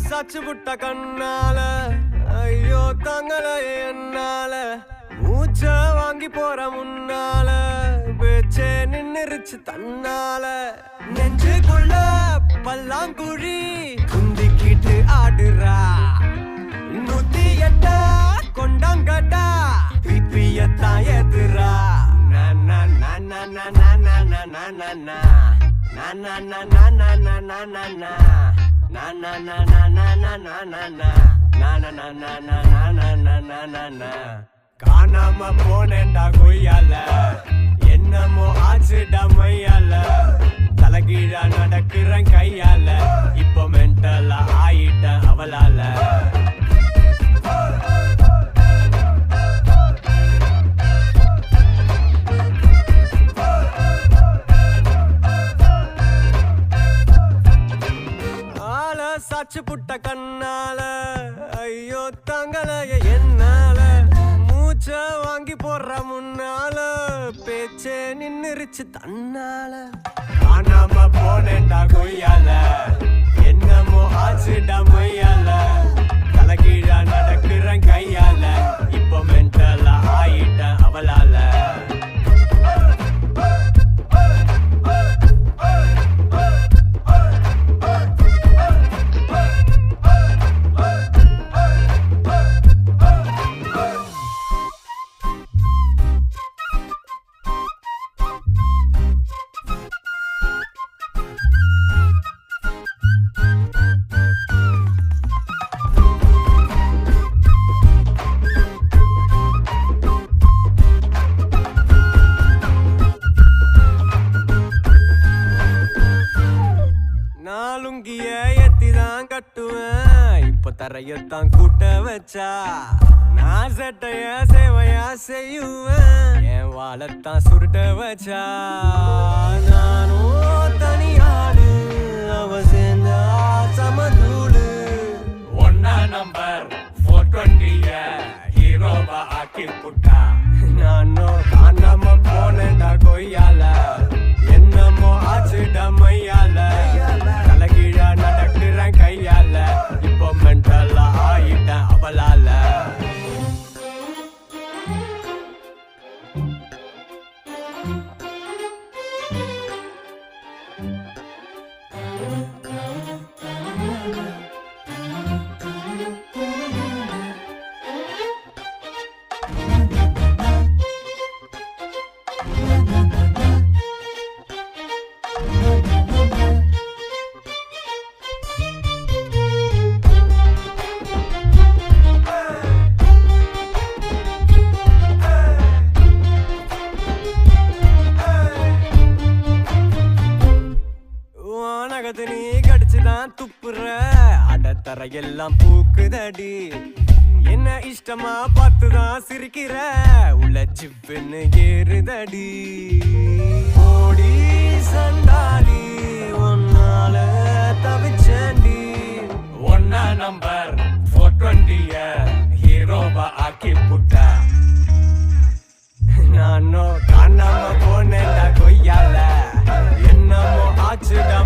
சாச்சு புட்ட கண்ணால ஐயோ தங்கல என்னால மூச்ச வாங்கி போற முன்னால பேச்சே நின்னுருச்சு தன்னால நெஞ்சுக்குள்ள பல்லாங்குழி குந்திக்கிட்டு ஆடுறா 108 கொண்டாங்கட்டா பிப்பியத்தான் எதுரா காணாம போனேன்டா கொய்யால என்னமோ ஆச்சுடா மையால தலைகீழா நடக்கிறேன் கையால இப்போ மென்டலா ஆயிட்டேன் அவளால சாச்சு புட்ட கண்ணால ஐயோ தங்கலைய என்னால மூச்ச வாங்கி போடுற முன்னால பேச்சே நின்னுருச்சு தன்னால காணாம போனேன்டா கொய்யால என்னமோ ஆச்சுடா மையால தலைகீழா நடக்கிறேன் கையால இப்போ மென்டலா ஆயிட்டேன் அவளால நாலுங்கிய எத்திதான் கட்டுவேன் இப்ப தரையத்தான் கூட்ட வச்சா நான் சட்டைய சேவையா செய்யுவேன் என் வாழத்தான் சுருட்ட வச்சா நானும் தனியாடு அவ சேர்ந்தா சமதூளு ஒன்னா நம்பர் 420 ஹீரோவா ஆக்கி புட்டா நானும் காணாம போனேன்டா கொய்யால என்னமோ ஆச்சுடா மையால தலைகீழா நடக்கிறேன் கையால இப்போ மென்டலா ஆயிட்டேன் அவளால நீ கடிச்சுதான் துப்புற அடத்தர எல்லாம் பூக்குதடி என்ன இஷ்டமா பார்த்துதான் சிரிக்கிற உள்ள ஜிப்புன்னு ஏறுதடி ஓடி சண்டாடி ஒன்னால தவிச்சேண்டி ஒன்னா நம்பர் 420 ஹீரோவா ஆக்கி புட்டா நானோ காணாம போனேன்டா கொய்யால என்னமோ ஆச்சுடா